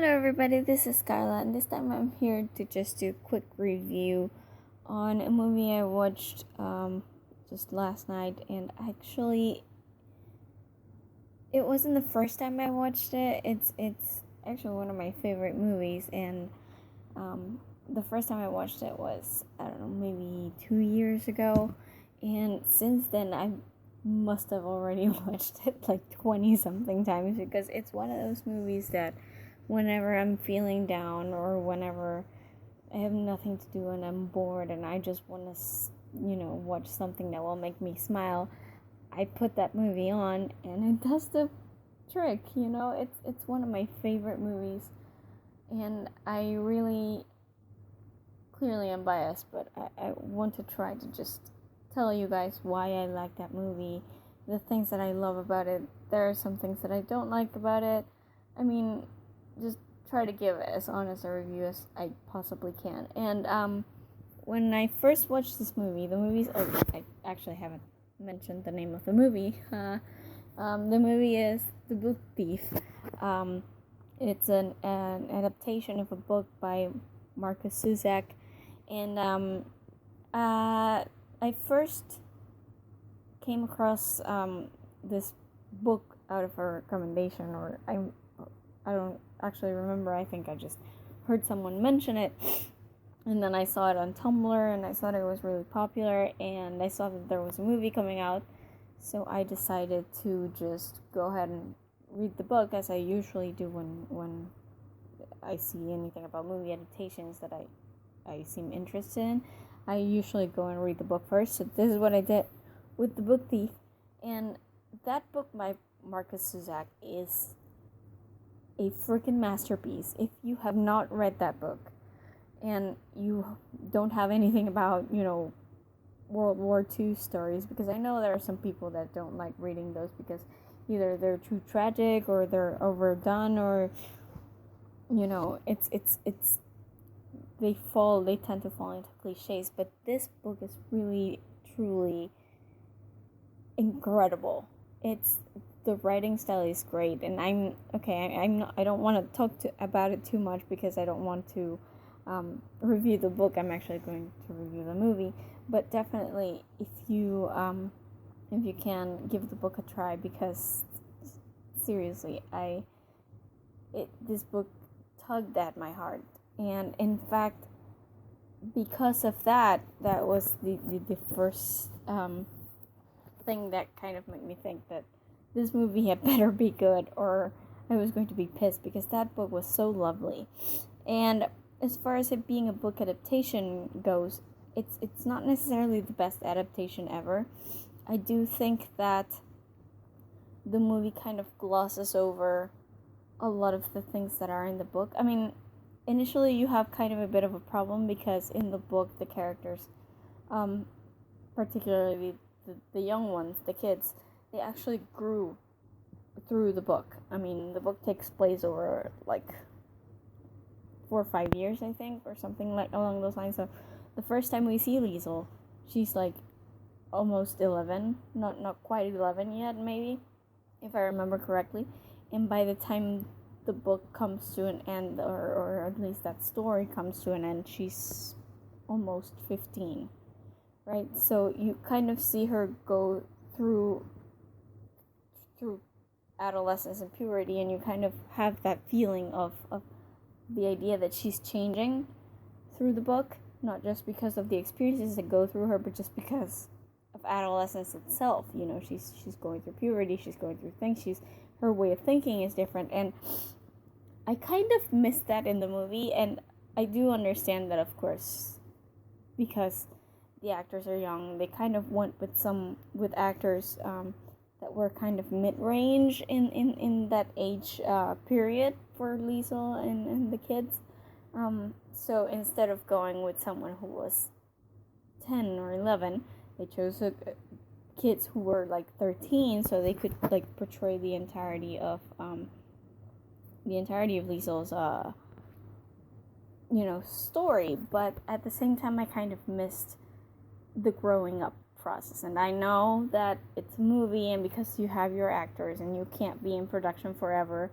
Hello everybody, this is Carla, and this time I'm here to just do a quick review on a movie I watched just last night. And actually, it wasn't the first time I watched it. It's actually one of my favorite movies, and the first time I watched it was, I don't know, maybe 2 years ago, and since then I must have already watched it like 20 something times, because it's one of those movies that whenever I'm feeling down or whenever I have nothing to do and I'm bored and I just want to, watch something that will make me smile, I put that movie on and it does the trick. It's one of my favorite movies, and I really, clearly I'm biased, but I want to try to just tell you guys why I like that movie, the things that I love about it. There are some things that I don't like about it. I mean, just try to give as honest a review as I possibly can. And when I first watched this movie, I actually haven't mentioned the name of the movie. The movie is The Book Thief. It's an adaptation of a book by Markus Zusak, and I first came across this book out of a recommendation, or I don't actually remember. I think I just heard someone mention it, and then I saw it on Tumblr, and I thought it was really popular, and I saw that there was a movie coming out, so I decided to just go ahead and read the book, as I usually do when I see anything about movie adaptations that I seem interested in. I usually go and read the book first, so this is what I did with The Book Thief. And that book by Markus Zusak is a freaking masterpiece. If you have not read that book and you don't have anything about, World War II stories, because I know there are some people that don't like reading those because either they're too tragic or they're overdone, or they tend to fall into cliches, but this book is really, truly incredible. The writing style is great, and I don't want to talk about it too much because I don't want to review the book. I'm actually going to review the movie, but definitely if you can, give the book a try, because seriously, this book tugged at my heart. And in fact, because of that was the first thing that kind of made me think that this movie had better be good, or I was going to be pissed, because that book was so lovely. And as far as it being a book adaptation goes, it's not necessarily the best adaptation ever. I do think that the movie kind of glosses over a lot of the things that are in the book. I mean, initially you have kind of a bit of a problem, because in the book the characters, particularly the young ones, the kids, they actually grew through the book. I mean, the book takes place over like 4 or 5 years, I think, or something like along those lines. So the first time we see Liesel, she's like almost 11, not quite 11 yet, maybe, if I remember correctly. And by the time the book comes to an end, or at least that story comes to an end, she's almost 15, right? So you kind of see her go through adolescence and puberty, and you kind of have that feeling of the idea that she's changing through the book, not just because of the experiences that go through her, but just because of adolescence itself. She's going through puberty, she's going through things, her way of thinking is different, and I kind of missed that in the movie. And I do understand that, of course, because the actors are young, they kind of went with actors that were kind of mid-range in that age period for Liesel and the kids. So instead of going with someone who was 10 or 11, they chose kids who were like 13, so they could like portray the entirety of Liesel's story. But at the same time, I kind of missed the growing up process. And I know that it's a movie, and because you have your actors and you can't be in production forever,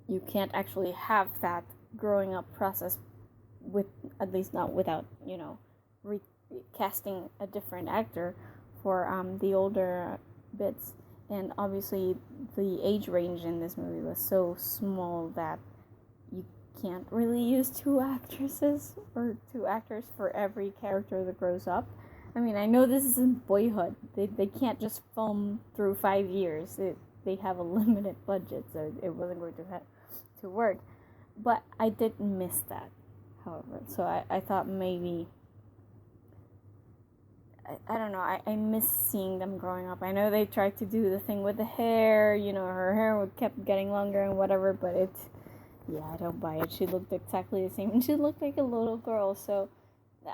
you can't actually have that growing up process with, at least not without, recasting a different actor for the older bits. And obviously the age range in this movie was so small that you can't really use two actresses or two actors for every character that grows up. I mean, I know this isn't Boyhood. They can't just film through 5 years. They have a limited budget, so it wasn't going to work. But I did miss that, however. So I thought maybe, I don't know, I miss seeing them growing up. I know they tried to do the thing with the hair, her hair kept getting longer and whatever, but I don't buy it. She looked exactly the same, and she looked like a little girl, so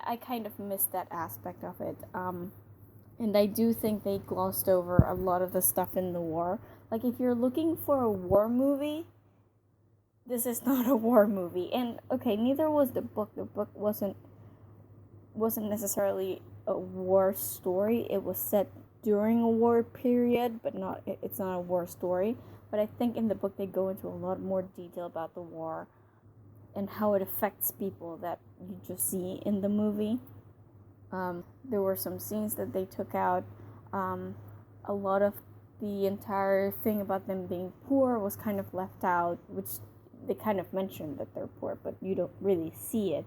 I kind of missed that aspect of it. And I do think they glossed over a lot of the stuff in the war. Like, if you're looking for a war movie, this is not a war movie. And, okay, neither was the book. The book wasn't necessarily a war story. It was set during a war period, but it's not a war story. But I think in the book they go into a lot more detail about the war and how it affects people that you just see in the movie. There were some scenes that they took out. A lot of the entire thing about them being poor was kind of left out, which they kind of mentioned that they're poor, but you don't really see it.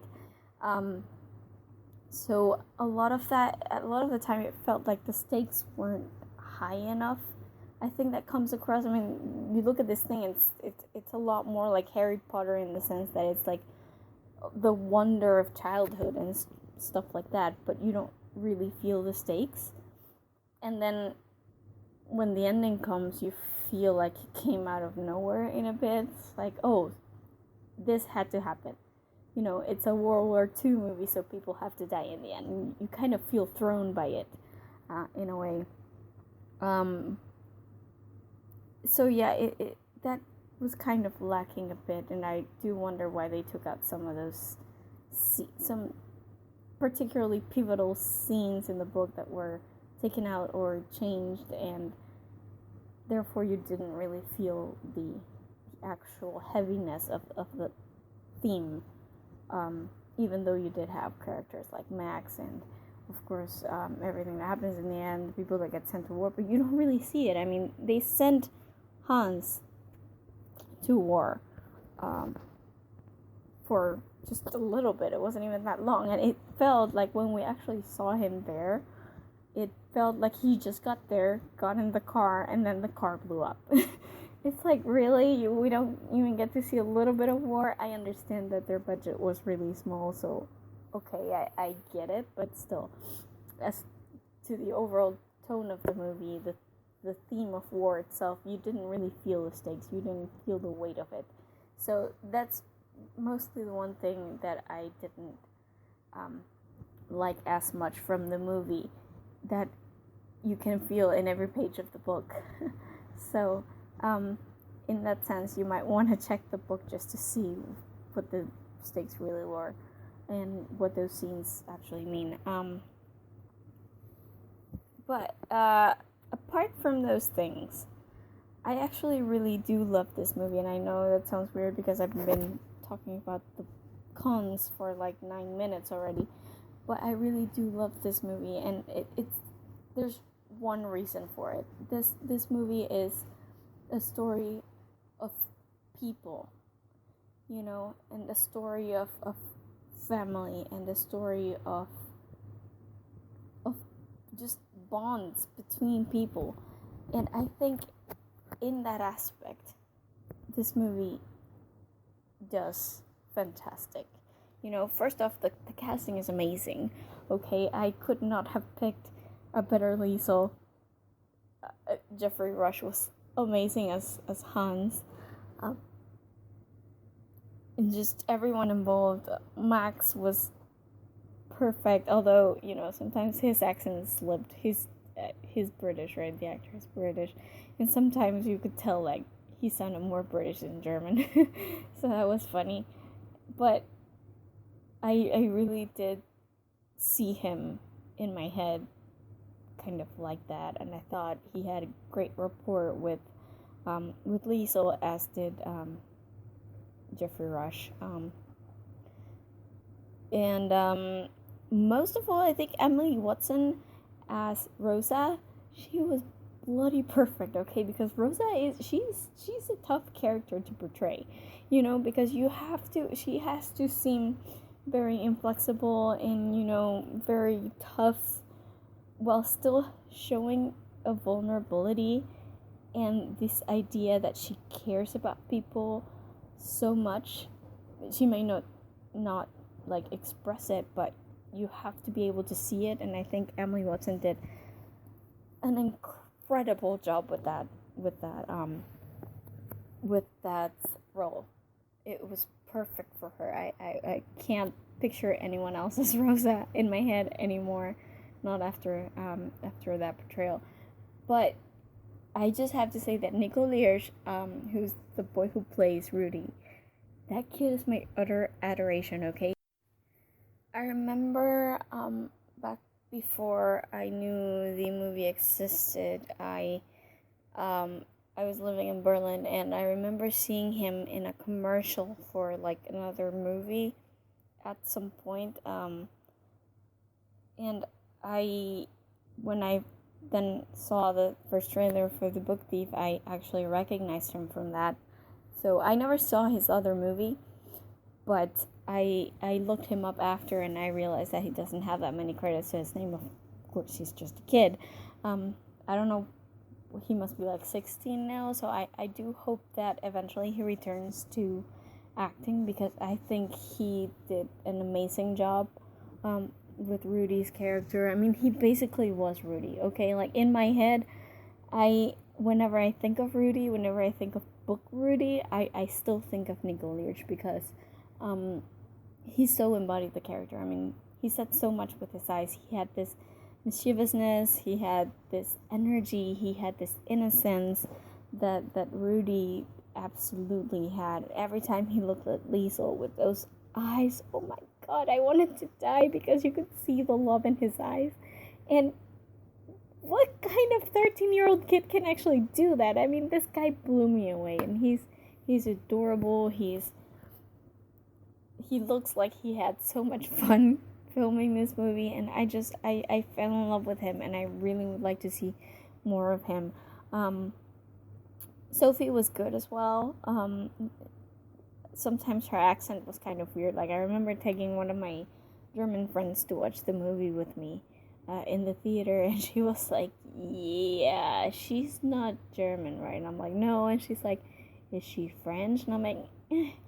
So a lot of the time it felt like the stakes weren't high enough. I think that comes across. I mean, you look at this thing, and it's a lot more like Harry Potter in the sense that it's like the wonder of childhood and stuff like that, but you don't really feel the stakes. And then when the ending comes, you feel like it came out of nowhere in a bit. It's like, oh, this had to happen. It's a World War II movie, so people have to die in the end. And you kind of feel thrown by it, in a way. So yeah, that was kind of lacking a bit, and I do wonder why they took out some of those, some particularly pivotal scenes in the book that were taken out or changed, and therefore you didn't really feel the actual heaviness of the theme, even though you did have characters like Max and, of course, everything that happens in the end, the people that get sent to war, but you don't really see it. I mean, they sent Hans to war for just a little bit. It wasn't even that long, and it felt like when we actually saw him there, it felt like he just got there, got in the car, and then the car blew up. It's like, really? We don't even get to see a little bit of war? I understand that their budget was really small, so okay, I get it, but still, as to the overall tone of the movie, the theme of war itself, you didn't really feel the stakes, you didn't feel the weight of it. So that's mostly the one thing that I didn't like as much from the movie, that you can feel in every page of the book. So in that sense, you might want to check the book just to see what the stakes really were and what those scenes actually mean. But apart from those things, I actually really do love this movie, and I know that sounds weird because I've been talking about the cons for like 9 minutes already, but I really do love this movie, and there's one reason for it. This movie is a story of people, and a story of family, and a story of just bonds between people. And I think in that aspect, this movie does fantastic. First off, the casting is amazing. Okay, I could not have picked a better Liesel. Geoffrey Rush was amazing as Hans. And just everyone involved. Max was perfect, although, sometimes his accent slipped. He's British, right? The actor is British. And sometimes you could tell, like, he sounded more British than German. So that was funny. But I really did see him in my head kind of like that, and I thought he had a great rapport with Liesel, as did Geoffrey Rush. And most of all, I think Emily Watson as Rosa, she was bloody perfect, okay? Because Rosa she's a tough character to portray, because she has to seem very inflexible and very tough, while still showing a vulnerability and this idea that she cares about people so much. She may not like express it, but you have to be able to see it, and I think Emily Watson did an incredible job with that role. It was perfect for her. I can't picture anyone else as Rosa in my head anymore, not after that portrayal. But I just have to say that Nico Liersch, who's the boy who plays Rudy, that kid is my utter adoration, okay? I remember back before I knew the movie existed, I was living in Berlin, and I remember seeing him in a commercial for like another movie at some point. And when I then saw the first trailer for The Book Thief, I actually recognized him from that. So I never saw his other movie, but I looked him up after, and I realized that he doesn't have that many credits to his name. Of course, he's just a kid. I don't know, he must be like 16 now, so I do hope that eventually he returns to acting, because I think he did an amazing job with Rudy's character. I mean, he basically was Rudy, okay? Like, in my head, whenever I think of Rudy, whenever I think of book Rudy, I still think of Nico Liersch, because he so embodied the character. I mean, he said so much with his eyes. He had this mischievousness, he had this energy, he had this innocence that Rudy absolutely had. Every time he looked at Liesel with those eyes, oh my god, I wanted to die, because you could see the love in his eyes. And what kind of 13-year-old kid can actually do that? I mean, this guy blew me away, and he's adorable. He looks like he had so much fun filming this movie, and I fell in love with him, and I really would like to see more of him. Sophie was good as well. Sometimes her accent was kind of weird. Like, I remember taking one of my German friends to watch the movie with me in the theater, and she was like, yeah, she's not German, right? And I'm like, no. And she's like, is she French? And I'm like,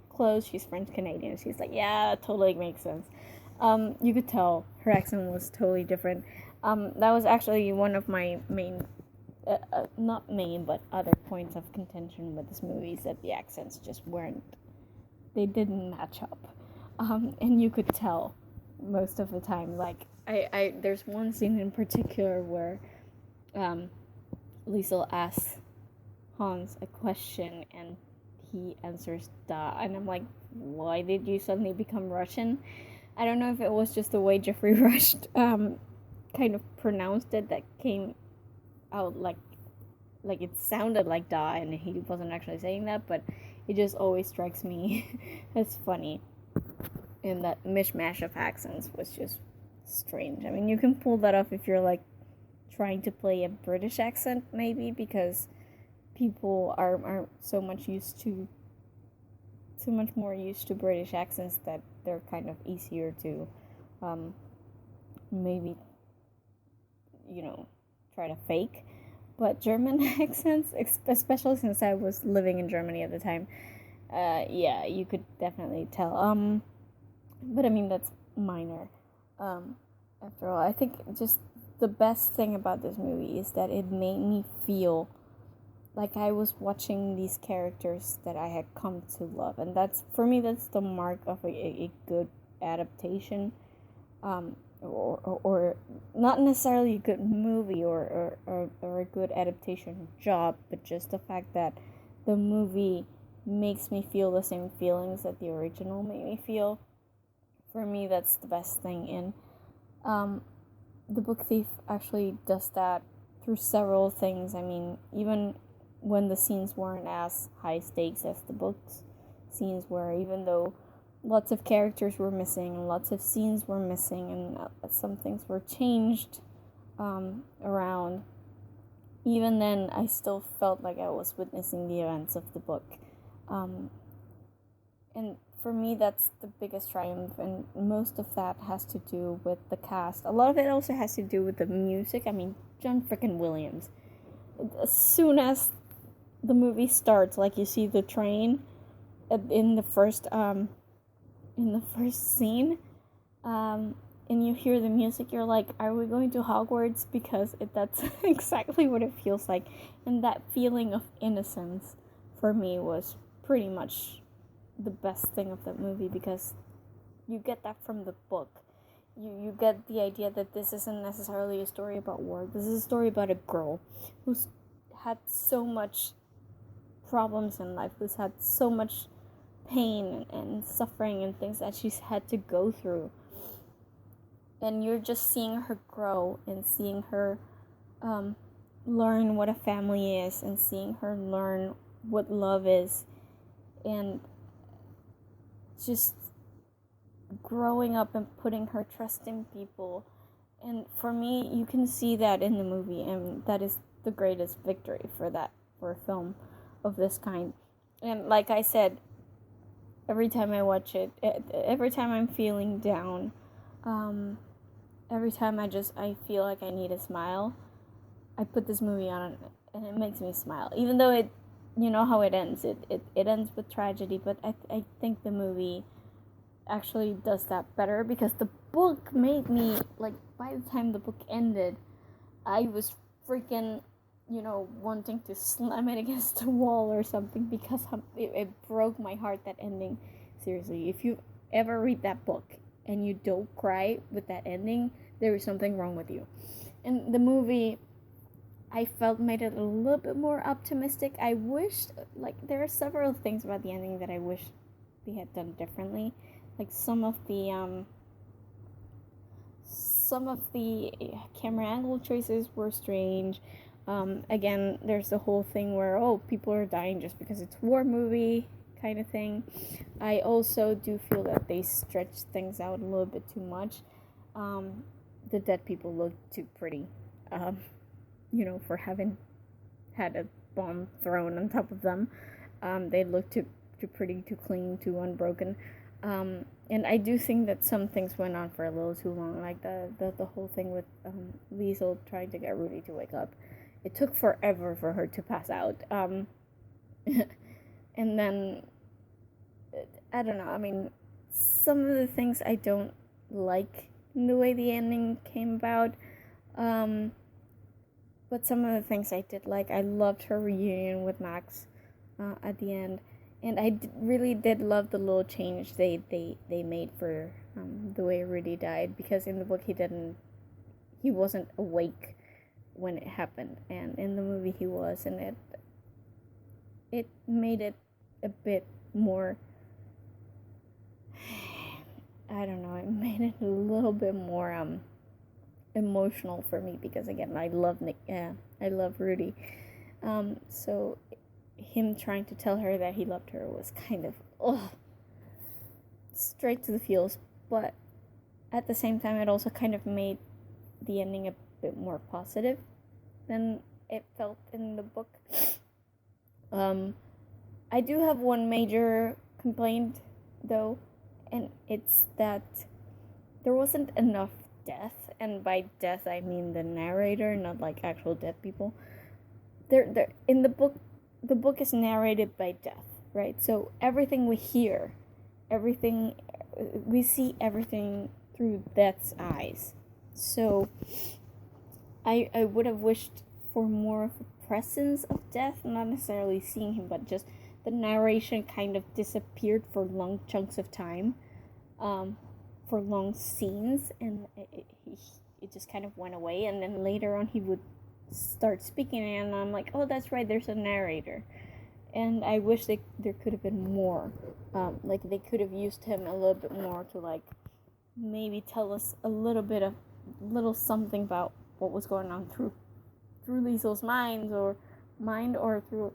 close, she's French-Canadian. She's like, yeah, totally makes sense. You could tell her accent was totally different. That was actually one of my main, not main, but other points of contention with this movie, is that the accents just they didn't match up. And you could tell most of the time. Like, there's one scene in particular where Liesel asks Hans a question, and he answers da, and I'm like, why did you suddenly become Russian? I don't know if it was just the way Geoffrey Rush kind of pronounced it, that came out like it sounded like da, and he wasn't actually saying that, but it just always strikes me as funny. And that mishmash of accents was just strange. I mean, you can pull that off if you're like trying to play a British accent, maybe, because people are so much more used to British accents that they're kind of easier to maybe try to fake. But German accents, especially since I was living in Germany at the time, yeah, you could definitely tell. But I mean, that's minor. After all, I think just the best thing about this movie is that it made me feel like I was watching these characters that I had come to love, and that's, for me, that's the mark of a good adaptation, or not necessarily a good movie or a good adaptation job, but just the fact that the movie makes me feel the same feelings that the original made me feel. For me, that's the best thing. And The Book Thief actually does that through several things. I mean, even when the scenes weren't as high stakes as the books, scenes were, even though lots of characters were missing and lots of scenes were missing and some things were changed around. Even then, I still felt like I was witnessing the events of the book. And for me, that's the biggest triumph, and most of that has to do with the cast. A lot of it also has to do with the music. I mean, John frickin' Williams. As soon as the movie starts, like you see the train in the first scene, and you hear the music, you're like, are we going to Hogwarts? Because that's exactly what it feels like. And that feeling of innocence for me was pretty much the best thing of that movie, because you get that from the book. You get the idea that this isn't necessarily a story about war. This is a story about a girl who's had so much problems in life, who's had so much pain and suffering and things that she's had to go through. And you're just seeing her grow and seeing her learn what a family is and seeing her learn what love is, and just growing up and putting her trust in people. And for me, you can see that in the movie, and that is the greatest victory for a film of this kind. And like I said, every time I watch it, every time I'm feeling down, every time I feel like I need a smile, I put this movie on and it makes me smile. Even though it, you know how it ends. It ends with tragedy, but I think the movie actually does that better, because the book made me, like, by the time the book ended, I was freaking, wanting to slam it against the wall or something, because it broke my heart, that ending. Seriously, if you ever read that book and you don't cry with that ending, there is something wrong with you. And the movie, I felt, made it a little bit more optimistic. I wished, like, there are several things about the ending that I wish they had done differently. Like, some of the camera angle choices were strange. Again, there's the whole thing where, people are dying just because it's a war movie kind of thing. I also do feel that they stretched things out a little bit too much. The dead people look too pretty, for having had a bomb thrown on top of them. They look too pretty, too clean, too unbroken. And I do think that some things went on for a little too long, like the whole thing with Liesel trying to get Rudy to wake up. It took forever for her to pass out. And then, I don't know, I mean, some of the things I don't like in the way the ending came about, but some of the things I did like. I loved her reunion with Max at the end. And I really did love the little change they made for the way Rudy died, because in the book he wasn't awake when it happened, and in the movie he was, and it made it a bit more, I don't know, it made it a little bit more emotional for me, because again, I love Rudy, so him trying to tell her that he loved her was kind of straight to the feels, but at the same time it also kind of made the ending a bit more positive than it felt in the book. I do have one major complaint though, and it's that there wasn't enough death, and by death I mean the narrator, not like actual dead people. There in the book is narrated by death, right? So everything we hear, we see everything through death's eyes. So I would have wished for more of a presence of death, not necessarily seeing him, but just the narration kind of disappeared for long chunks of time, for long scenes, and it just kind of went away, and then later on he would start speaking, and I'm like, oh, that's right, there's a narrator. And I wish there could have been more, like they could have used him a little bit more to, like, maybe tell us a little something about what was going on through Liesel's mind, or through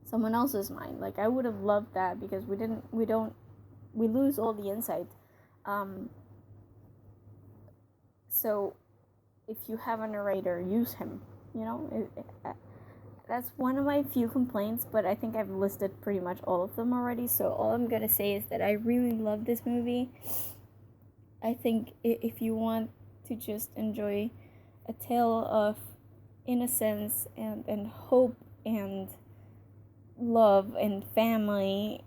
someone else's mind. Like, I would have loved that, because we lose all the insight. So if you have a narrator, use him. That's one of my few complaints, but I think I've listed pretty much all of them already. So all I'm gonna say is that I really love this movie. I think if you want to just enjoy a tale of innocence and hope and love and family,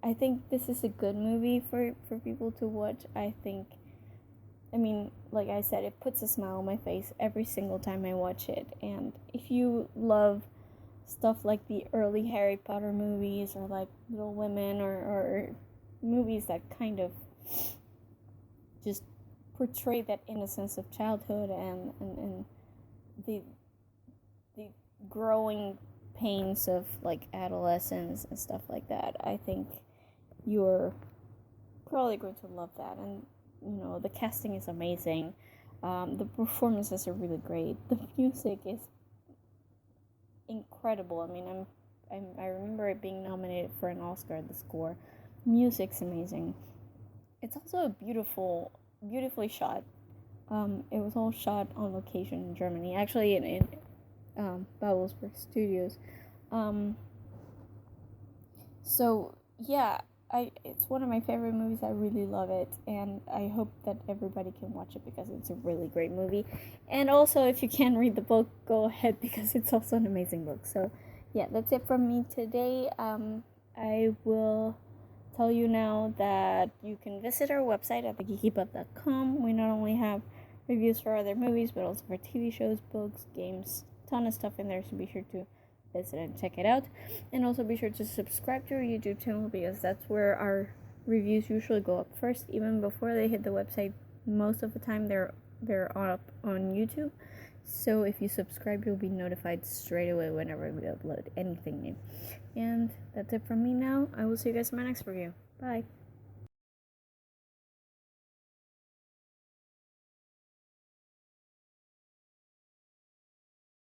I think this is a good movie for people to watch. I mean, like I said, it puts a smile on my face every single time I watch it. And if you love stuff like the early Harry Potter movies, or like Little Women, or movies that kind of just portray that innocence of childhood and the growing pains of like adolescence and stuff like that, I think you're probably going to love that. And the casting is amazing. The performances are really great. The music is incredible. I mean, I remember it being nominated for an Oscar. The score, music's amazing. It's also a beautifully shot. It was all shot on location in Germany, actually in Babelsberg Studios. So yeah, it's one of my favorite movies. I really love it, and I hope that everybody can watch it, because it's a really great movie. And also, if you can read the book, go ahead, because it's also an amazing book. So yeah, that's it from me today. I will tell you now that you can visit our website at thegeekypub.com. We not only have reviews for other movies, but also for TV shows, books, games, ton of stuff in there, so be sure to visit and check it out. And also be sure to subscribe to our YouTube channel, because that's where our reviews usually go up first, even before they hit the website. Most of the time they're up on YouTube. So if you subscribe, you'll be notified straight away whenever we upload anything new. And that's it from me now. I will see you guys in my next review. Bye.